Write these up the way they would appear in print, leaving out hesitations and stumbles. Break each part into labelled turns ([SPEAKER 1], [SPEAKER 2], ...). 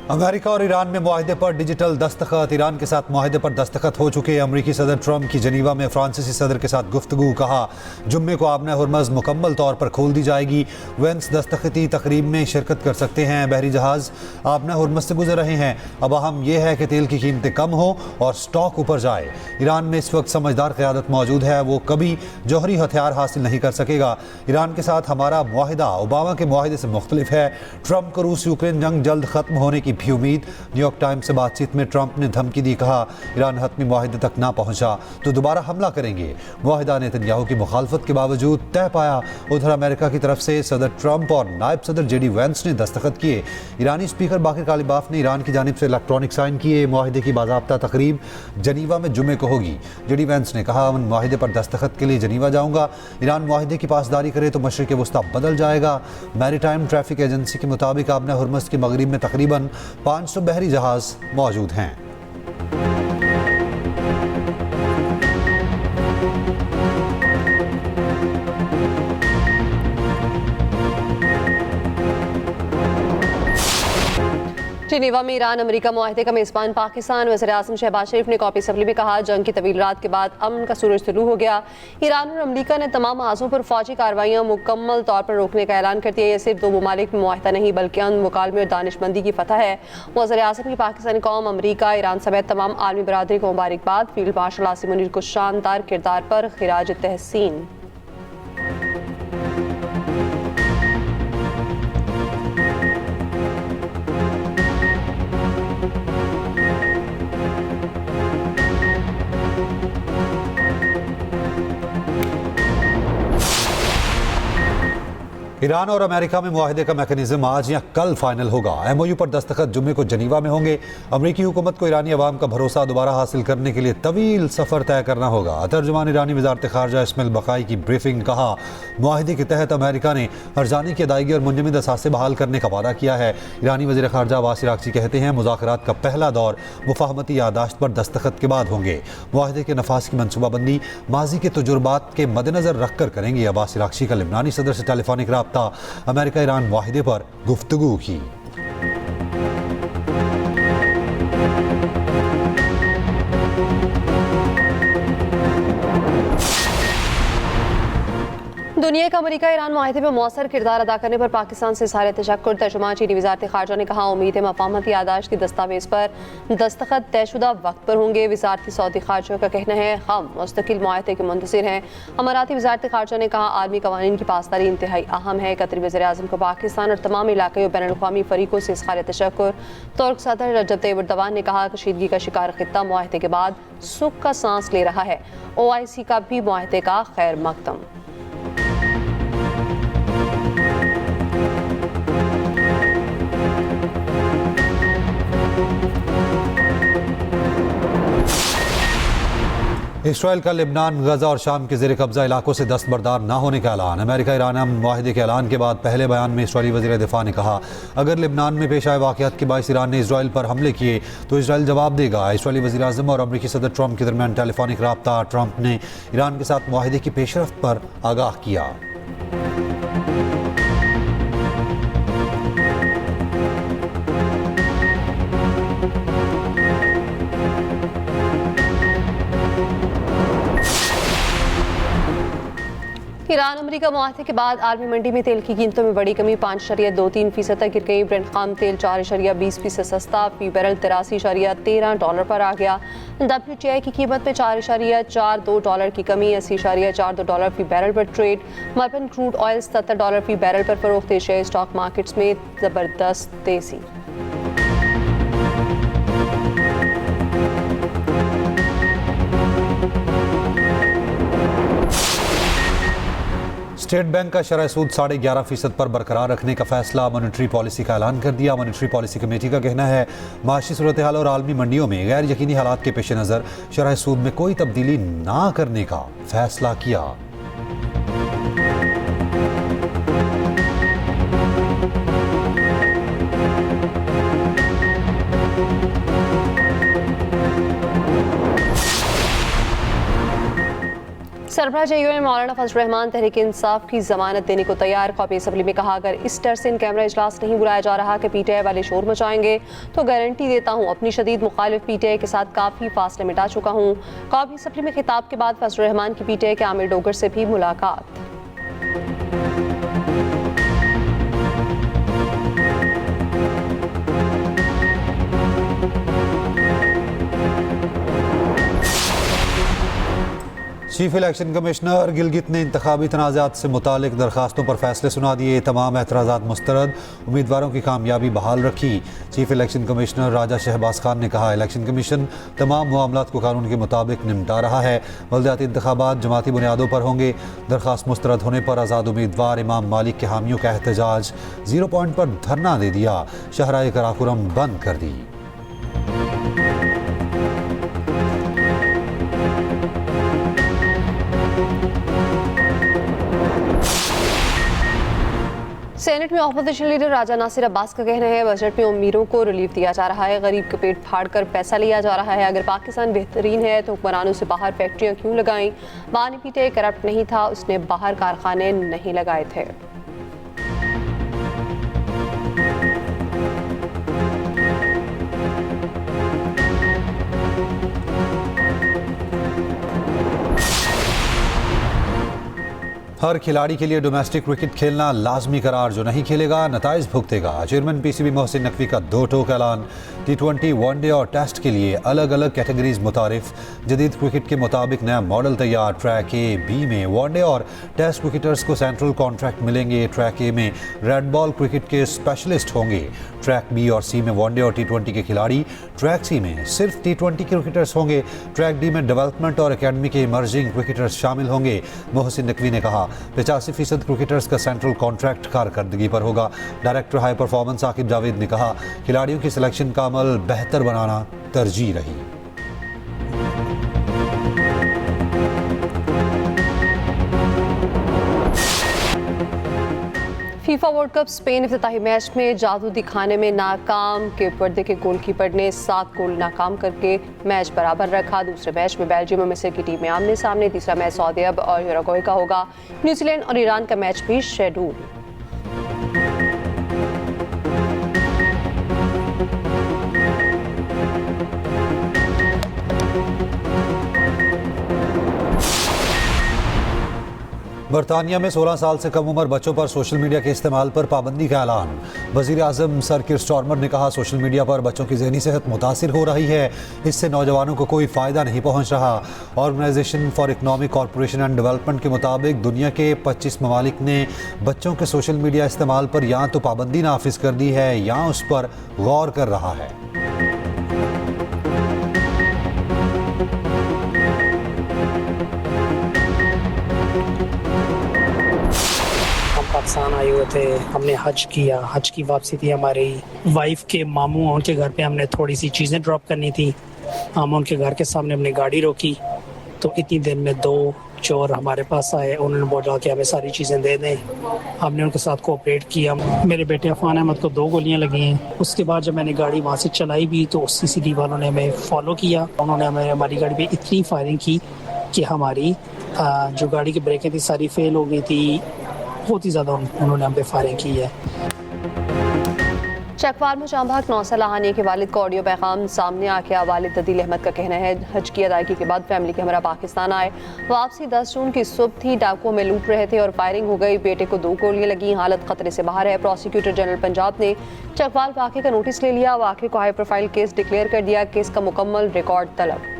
[SPEAKER 1] America और Iran में मुआहदे पर डिजिटल दस्तखत। ईरान के साथ मुआहदे पर दस्तखत हो चुके अमरीकी सदर ट्रंप की जनीवा में फ्रांसीसी सदर के साथ गुफ्तगू। कहा जुम्मे को आबना हुर्मज़ मुकम्मल तौर पर खोल दी जाएगी। वेंस दस्तखती तकरीब में शिरकत कर सकते हैं। बहरी जहाज़ आबना हुर्मज़ से गुजर रहे हैं। अब अहम यह है कि तेल की कीमतें कम हो और स्टॉक ऊपर जाए। ईरान में इस वक्त समझदार क़यादत मौजूद है, वो कभी जौहरी हथियार हासिल नहीं कर सकेगा। ईरान के साथ हमारा मुआहदा ओबामा के मुआहदे से मुख्तलिफ है। ट्रंप को रूस यूक्रेन जंग जल्द खत्म होने की भी उम्मीद। न्यूयॉर्क टाइम्स से बातचीत में ट्रंप ने धमकी दी। कहा ईरान हतमी मुआहदे तक ना पहुंचा तो दोबारा हमला करेंगे। मुआहदा नेतन्याहू की मुखालफत के बावजूद तय पाया। उधर अमेरिका की तरफ से सदर ट्रंप और नायब सदर जेडी वेंस ने दस्तखत किए। ईरानी स्पीकर बाकिर कालिबाफ ने ईरान की जानिब से इलेक्ट्रॉनिक साइन किए। मुआहदे की बाज़ाब्ता तकरीब जनीवा में जुमे को होगी। जेडी वेंस ने कहा मैं मुआहदे पर दस्तखत के लिए जनीवा जाऊंगा। ईरान मुआहदे की पासदारी करे तो मशरिक़ वस्ता बदल जाएगा। मैरीटाइम ट्रैफिक एजेंसी के मुताबिक आबना हुर्मज़ के मगरिब में तकरीबन 500 बहरी जहाज मौजूद हैं।
[SPEAKER 2] जिनेवा में ईरान अमेरिका मुआहदे का मेज़बान पाकिस्तान वज़ीर-ए-आज़म शहबाज शरीफ ने कॉपी असम्बली में कहा जंग की तवील रात के बाद अमन का सूरज तुलू हो गया। ईरान और अमेरिका ने तमाम आज़ों पर फौजी कार्रवाइयाँ मुकम्मल तौर पर रोकने का ऐलान कर दिया। यह सिर्फ दो ममालिक में मुआहदा नहीं बल्कि अमन मुकालमे और दानिशमंदी की फतह है। वज़ीर-ए-आज़म की पाकिस्तानी कौम अमेरिका ईरान समेत तमाम आलमी बरादरी को मुबारकबाद। फील्ड मार्शल आसिम मुनीर को शानदार किरदार पर खिराज तहसीन।
[SPEAKER 1] ईरान और अमेरिका में मुआहदे का मैकेनिज्म आज या कल फाइनल होगा। एमओयू पर दस्तखत जुम्मे को जनीवा में होंगे। अमरीकी हुकूमत को ईरानी अवाम का भरोसा दोबारा हासिल करने के लिए तवील सफ़र तय करना होगा। तर्जुमान ईरानी वज़ारत ख़ारजा इस्माइल बक़ाई की ब्रीफिंग। कहा मुआहदे के तहत अमेरिका ने हर्जाने की अदायगी और मुंजमद असासे बहाल करने का वादा किया है। ईरानी वज़ीर ख़ारजा अब्बास इराक़ची कहते हैं मुज़ाकरात का पहला दौर मुफ़ाहमती यादाश्त पर दस्तखत के बाद होंगे। मुआहदे के नफाज की मनसूबाबंदी माजी के तजुर्बात के मद्देनज़र रख कर करेंगे। अब्बास इराक़ची का लिबनानी सदर से टेलीफोनिक राब्ता। अमेरिका ईरान मुआहदे पर गुफ्तगू की।
[SPEAKER 2] दुनिया का अमेरिका ईरान मुआहदे में मौसर किरदार अदा करने पर पाकिस्तान से इज़हार तशक्कुर। तर्जुमान चीनी वज़ारत ख़ारजा ने कहा उम्मीद है मफ़ाहमती यादाश्त की दस्तावेज़ पर दस्तखत तयशुदा वक्त पर होंगे। वज़ारत सऊदी ख़ारजा का कहना है हम मुस्तकिल मुआहदे के मुंतज़िर हैं। अमाराती वज़ारत ख़ारजा ने कहा आलमी कवानीन की पासदारी इंतहाई अहम है। कतरी वज़ीर-ए-आज़म को पाकिस्तान और तमाम इलाक़ाई और बैनुल-अक़वामी फ़रीक़ों से इज़हार तशक्कुर। तुर्क सदर रजब तय्यिब एर्दोग़ान ने कहा कशीदगी का शिकार ख़ित्ता मुआहदे के बाद सुख का सांस ले रहा है। OIC का भी मुआहदे का खैर मकदम।
[SPEAKER 1] इसराइल का लेबनान, गजा और शाम के ज़ेर कब्जा इलाकों से दस्तबरदार न होने का ऐलान। अमेरिका ईरान मुआहदे के ऐलान के बाद पहले बयान में इसराइली वज़ीर दिफा ने कहा अगर लेबनान में पेश आए वाक़यात के बायस ईरान ने इसराइल पर हमले किए तो इसराइल जवाब देगा। इसराइली वज़ीर-ए-आज़म और अमरीकी सदर ट्रंप के दरमियान टेलीफोनिक राब्ता। ट्रंप ने ईरान के साथ मुआहदे की पेशरफ्त पर आगाह किया।
[SPEAKER 2] ईरान अमेरिका मुआहदे के बाद आलमी मंडी में तेल की कीमतों में बड़ी कमी। 5.23% तक गिर गई। ब्रेंट खाम तेल 4.20% सस्ता फी बैरल $83.13 पर आ गया। WTI की कीमत में $4.42 की कमी। $80.42 फी बैरल पर ट्रेड। मर्बन क्रूड ऑयल $70 फी बैरल पर फरोख्त। एशियाई स्टॉक मार्केट्स में ज़बरदस्त तेजी।
[SPEAKER 1] स्टेट बैंक का शरह सूद 11.5% पर बरकरार रखने का फैसला। मॉनेटरी पॉलिसी का ऐलान कर दिया। मॉनेटरी पॉलिसी कमेटी का कहना है माशी सूरत हाल और आलमी मंडियों में गैर यकीनी हालात के पेश नज़र शरह सूद में कोई तब्दीली ना करने का फैसला किया।
[SPEAKER 2] सरबराह JUM मौलाना फजल रहमान तहरीक इंसाफ की जमानत देने को तैयार। कौमी असम्बली में कहा, अगर इस डर से इन कैमरा इजलास नहीं बुलाया जा रहा कि PTI वाले शोर मचाएंगे तो गारंटी देता हूँ अपनी शदीद मुखालिफ PTI के साथ काफ़ी फासले मिटा चुका हूँ। कौमी असम्बली में खिताब के बाद फजल रहमान की PTI के आमिर डोगर से भी मुलाकात।
[SPEAKER 1] चीफ इलेक्शन कमिश्नर गिलगित ने इंतखाबी तनाज़ात से मुतालिक दरखास्तों पर फैसले सुना दिए। तमाम एतराज़ात मुस्तरद, उम्मीदवारों की कामयाबी बहाल रखी। चीफ इलेक्शन कमिश्नर राजा शहबाज खान ने कहा, इलेक्शन कमीशन तमाम मामलात को कानून के मुताबिक निपटा रहा है। बल्दियाती इंतखाबात जमाती बुनियादों पर होंगे। दरखास्त मुस्तरद होने पर आज़ाद उम्मीदवार इमाम मालिक के हामियों का एहतजाज। 0 पॉइंट पर धरना दे दिया। शहराए कराकुरम बंद कर दी।
[SPEAKER 2] सेनेट में अपोजिशन लीडर राजा नासिर अब्बास का कहना है, बजट में अमीरों को रिलीफ दिया जा रहा है, गरीब के पेट फाड़ कर पैसा लिया जा रहा है। अगर पाकिस्तान बेहतरीन है तो हुक्मरानों से बाहर फैक्ट्रियां क्यों लगाएं? बानी PTI करप्ट नहीं था, उसने बाहर कारखाने नहीं लगाए थे।
[SPEAKER 1] हर खिलाड़ी के लिए डोमेस्टिक क्रिकेट खेलना लाजमी करार, जो नहीं खेलेगा नताइज भुगतेगा। चेयरमैन PCB मोहसिन नकवी का 2 टोक ऐलान। T20, वनडे और टेस्ट के लिए अलग अलग कैटेगरीज मुतारिफ। जदीद क्रिकेट के मुताबिक नया मॉडल तैयार। ट्रैक A, B में वनडे और टेस्ट क्रिकेटर्स को सेंट्रल कॉन्ट्रैक्ट मिलेंगे। ट्रैक A में रेड बॉल क्रिकेट के स्पेशलिस्ट होंगे। ट्रैक B और C में वनडे और T20 के खिलाड़ी। ट्रैक C में सिर्फ T20 क्रिकेटर्स होंगे। ट्रैक D में डेवलपमेंट और अकेडमी के इमर्जिंग क्रिकेटर्स शामिल होंगे। मोहसिन नकवी ने कहा, 85% क्रिकेटर्स का सेंट्रल कॉन्ट्रैक्ट कारकर्दगी पर होगा। Director high performance Aqib Javed ने कहा, खिलाड़ियों की सिलेक्शन का अमल बेहतर बनाना तरजीह रही।
[SPEAKER 2] फीफा वर्ल्ड कप स्पेन इफ्तिताही मैच में जादू दिखाने में नाकाम। के पर्दे के गोलकीपर ने 7 गोल नाकाम करके मैच बराबर रखा। दूसरे मैच में बेल्जियम और मिस्र की टीमें आमने सामने। तीसरा मैच सऊदी अरब और यूरुग्वे का होगा। न्यूजीलैंड और ईरान का मैच भी शेड्यूल।
[SPEAKER 1] बरतानिया में 16 साल से कम उम्र बच्चों पर सोशल मीडिया के इस्तेमाल पर पाबंदी का ऐलान। वज़ीर आज़म सर कीर स्टारमर ने कहा, सोशल मीडिया पर बच्चों की ज़हनी सेहत मुतासिर हो रही है, इससे नौजवानों को कोई फ़ायदा नहीं पहुँच रहा। Organisation for economic corporation and development के मुताबिक दुनिया के 25 ममालिक ने बच्चों के सोशल मीडिया इस्तेमाल पर या तो पाबंदी नाफिज कर दी है या उस पर गौर कर रहा है।
[SPEAKER 3] पाकिस्तान आए हुए थे, हमने हज किया। हज की वापसी थी हमारी। वाइफ के मामू उनके घर पे हमने थोड़ी सी चीज़ें ड्रॉप करनी थी। हम उनके घर के सामने हमने गाड़ी रोकी तो इतनी देर में 2 चोर हमारे पास आए। उन्होंने बोला कि हमें सारी चीज़ें दे दें। हमने उनके साथ कोऑपरेट किया। मेरे बेटे अफान अहमद को 2 गोलियां लगी हैं। उसके बाद जब मैंने गाड़ी वहाँ से चलाई भी तो CCTV वालों ने हमें फॉलो किया। उन्होंने हमारी गाड़ी पे इतनी फायरिंग की कि हमारी जो गाड़ी की ब्रेकें थी सारी फेल हो गई थी। बहुत ही ज़्यादा उन्होंने हम पे फायरिंग की है।
[SPEAKER 2] चकवाल में जांबाग 9 साल हानिया के वालिद का ऑडियो पैगाम सामने आ गया। वालिद अदील अहमद का कहना है, हज की अदायगी के बाद फैमिली के हमरा पाकिस्तान आए। वापसी 10 जून की सुबह थी। डाकुओं में लूट रहे थे और फायरिंग हो गई। बेटे को 2 गोलियां लगी। हालत खतरे से बाहर है। प्रोसिक्यूटर जनरल पंजाब ने चकवाल वाक़े का नोटिस ले लिया। वाक़े को हाई प्रोफाइल केस डिक्लेयर कर दिया। केस का मुकम्मल रिकॉर्ड तलब।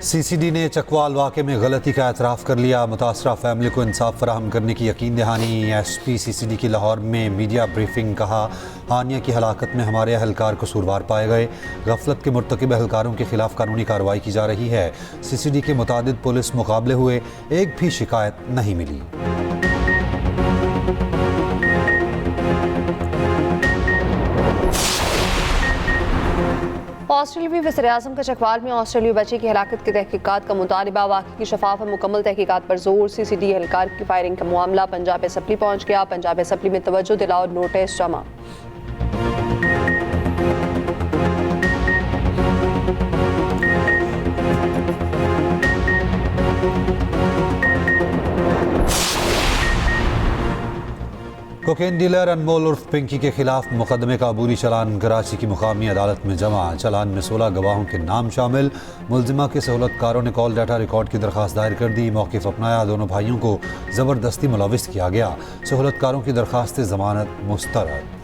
[SPEAKER 1] CCD ने चकवाल वाक़े में गलती का एतराफ़ कर लिया। मुतासरा फैमिली को इंसाफ फराहम करने की यकीन दहानी। SP CCD की लाहौर में मीडिया ब्रीफिंग। कहा, हानिया की हलाकत में हमारे अहलकार कसूरवार पाए गए। गफलत के मुर्तकिब अहलकारों के खिलाफ कानूनी कार्रवाई की जा रही है। CCD के मुतादिद पुलिस मुकाबले हुए, एक भी शिकायत नहीं मिली।
[SPEAKER 2] ऑस्ट्रेलियावी वज़ीर-ए-आज़म का चकवाल में ऑस्ट्रेलियाई बच्चे की हलाकत की तहकीकात का मुतालबा। वाक़े की शफाफ और मुकम्मल तहकीकात पर जोर। CCD एहलकार की फायरिंग का मामला पंजाब असम्बली पहुंच गया। पंजाब असम्बली में तवज्जो दिलाओ नोटिस जमा।
[SPEAKER 1] कोकेन डीलर अनमोल उर्फ पिंकी के खिलाफ मुकदमे का अबूरी चलान कराची की मुकामी अदालत में जमा। चलान में 16 गवाहों के नाम शामिल। मुलजिमा के सहूलतकारों ने कॉल डाटा रिकॉर्ड की दरख्वास्त दायर कर दी। मौक़िफ़ अपनाया, दोनों भाइयों को ज़बरदस्ती मुलविस किया गया। सहूलतकारों की दरख्वास्त ज़मानत मुस्तरद।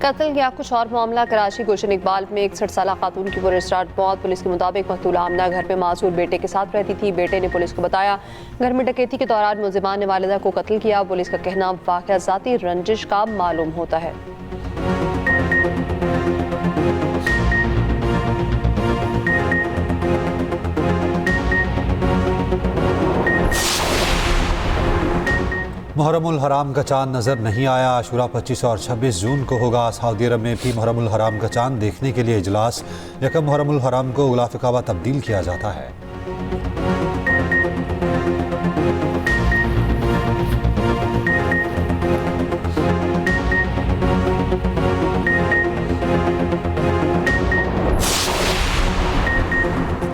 [SPEAKER 2] कत्ल या कुछ और मामला कराची गुलशन इकबाल में 61 साल खातून की पुरस्टार मौत। पुलिस के मुताबिक मकतूला आमना घर में मासूर बेटे के साथ रहती थी। बेटे ने पुलिस को बताया घर में डकैती के दौरान मुलजिमान ने वालिदा को कत्ल किया। पुलिस का कहना वाक़या ज़ाती रंजिश का मालूम होता है।
[SPEAKER 1] मुहर्रमुल हराम का चांद नज़र नहीं आया। आशूरा 25 और 26 जून को होगा। सऊदी अरब में भी मुहर्रमुल हराम का चांद देखने के लिए इजलास। यकम मुहर्रमुल हराम को गुलाफ काबा तब्दील किया जाता है।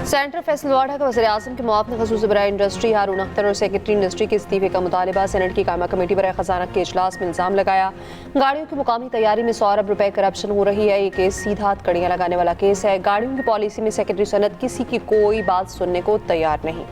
[SPEAKER 2] सेंटर फैसल वाडा का वज़ीर-ए-आज़म के मुआवने ख़ुसूस बराए इंडस्ट्री हारून अख्तर और सेक्रेटरी इंडस्ट्री के इस्तीफे का मुतालबा। सेनेट की कायमा कमेटी बराए खजाना के इजलास में इल्ज़ाम लगाया गाड़ियों की मुकामी तैयारी में 100 अरब रुपए करप्शन हो रही है। ये केस सीधा कड़ियाँ लगाने वाला केस है। गाड़ियों की पॉलिसी में सेक्रेटरी सनत किसी की कोई बात सुनने को तैयार नहीं।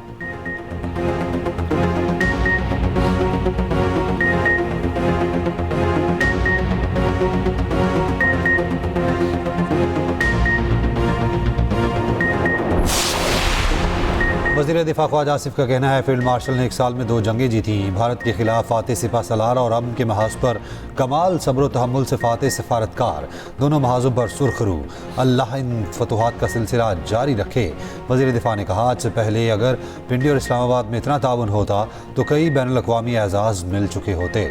[SPEAKER 1] वज़ीर दिफा ख्वाजा आसिफ का कहना है फील्ड मार्शल ने 1 साल में 2 जंगें जीती। भारत के खिलाफ फातेह सिपा सलार और अमन के महाज पर कमाल सब्र व तहम्मुल से फातेह सफारतकार। दोनों महाजों पर सुर्खरू। अल्लाह इन फतुहात का सिलसिला जारी रखे। वज़ीर दिफा ने कहा आज से पहले अगर पिंडी और इस्लामाबाद में इतना ताउन होता तो कई बैनुल अक़वामी एजाज़ मिल चुके होते।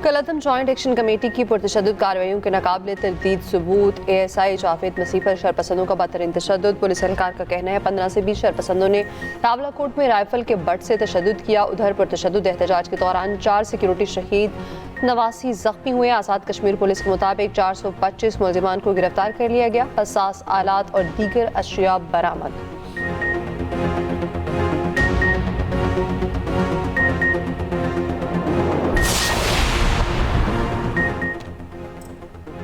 [SPEAKER 2] कलअदम जॉइंट एक्शन कमेटी की पुरतशद्दुद कार्रवाइयों के नाकाबिले तरदीद सबूत। ASI जावेद मसीह पर शरपसंदों का बदतरीन तशद्दुद। पुलिस एहलकार का कहना है 15 से 20 शरपसंदों ने रावलाकोट में राइफल के बट से तशद्दुद किया। उधर पुरतशद्दुद एहतजाज के दौरान 4 सिक्योरिटी शहीद, 89 जख्मी हुए। आज़ाद कश्मीर पुलिस के मुताबिक 425 मुलजिमान को गिरफ्तार कर लिया गया। हसास आलात और दीगर अशिया बरामद।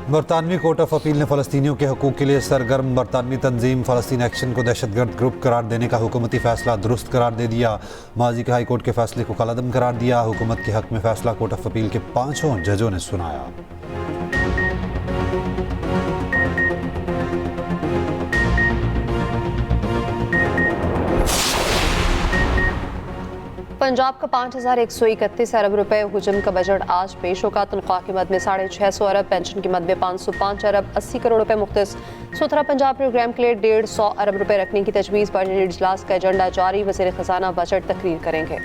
[SPEAKER 1] बरतानवी कोर्ट ऑफ अपील ने फ़लस्तीनियों के हकूक़ के लिए सरगर्म बरतानवी तंजीम फ़लस्तीन एक्शन को दहशतगर्द ग्रुप करार देने का हुकूमती फ़ैसला दुरुस्त करार दे दिया। माजी के हाई कोर्ट के फ़ैसले को कलअदम करार दिया। हुकूमत के हक़ में फ़ैसला कोर्ट ऑफ अपील के 5 जजों ने सुनाया।
[SPEAKER 2] पंजाब का 5131 अरब रुपए हुजम का बजट आज पेश होगा। तनख्वाह की मद में 650 अरब, पेंशन की मद में 505 अरब, 80 करोड़ रुपए मुख्तस। सुथरा पंजाब प्रोग्राम के लिए 150 अरब रुपए रखने की तजवीज़। बजट इजलास का एजेंडा जारी। वज़ीर खजाना बजट तकरीर करेंगे।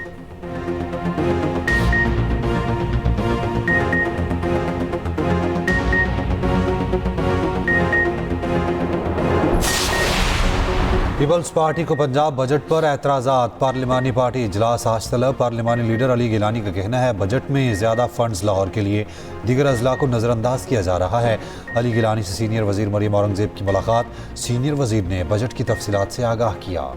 [SPEAKER 1] पीपल्स पार्टी को पंजाब बजट पर एतराज़ात। पार्लिमानी पार्टी इजलास आज तलब। पार्लिमानी लीडर अली गिलानी का कहना है बजट में ज़्यादा फंड्स लाहौर के लिए, दीगर अजला को नज़रअंदाज किया जा रहा है। अली गिलानी से सीनियर वज़ीर मरियम औरंगज़ेब की मुलाकात। सीनियर वज़ीर ने बजट की तफसीलात से आगाह किया।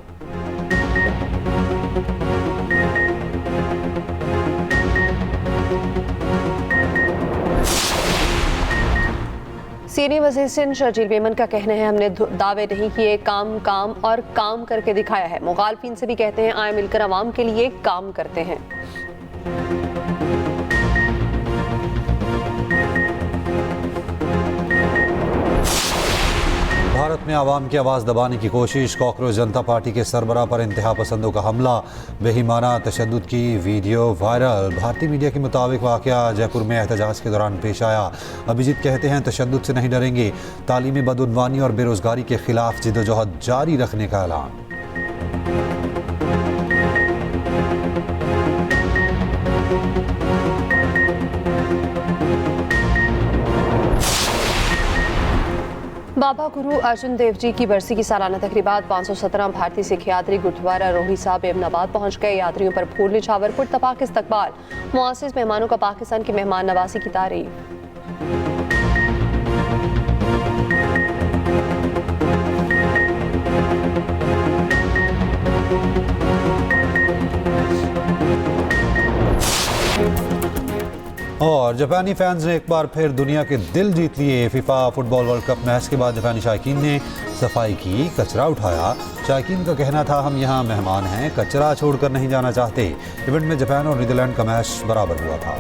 [SPEAKER 2] सीनियर वज़ीर सिंध शर्जील मेमन का कहना है हमने दावे नहीं किए, काम काम और काम करके दिखाया है। मुखालफिन से भी कहते हैं आए मिलकर आवाम के लिए काम करते हैं।
[SPEAKER 1] भारत में आवाम की आवाज़ दबाने की कोशिश, कॉकरोच जनता पार्टी के सरबराह पर इंतहा पसंदों का हमला, बेईमाना तशद्दुद की वीडियो वायरल। भारतीय मीडिया के मुताबिक वाक़या जयपुर में एहतजाज के दौरान पेश आया। अभिजीत कहते हैं तशद्दुद से नहीं डरेंगे, तालीमी बदउनवानी और बेरोज़गारी के खिलाफ जिद्दोजहद जारी रखने का ऐलान।
[SPEAKER 2] बाबा गुरु अर्जुन देव जी की बरसी की सालाना तकरीबात 517 भारतीय सिख यात्री गुरुद्वारा रोही साहब एमनाबाद पहुंच गए। यात्रियों पर फूल निछावर पुरतपाक इस्तकबाल, मुआसिस मेहमानों का पाकिस्तान की मेहमान नवाजी की तारीफ।
[SPEAKER 1] और जापानी फैंस ने एक बार फिर दुनिया के दिल जीत लिए। FIFA football world cup match के बाद जापानी शायकीन ने सफाई की, कचरा उठाया। शायकीन का कहना था हम यहाँ मेहमान हैं, कचरा छोड़कर नहीं जाना चाहते। इवेंट में जापान और नीदरलैंड का मैच बराबर हुआ था।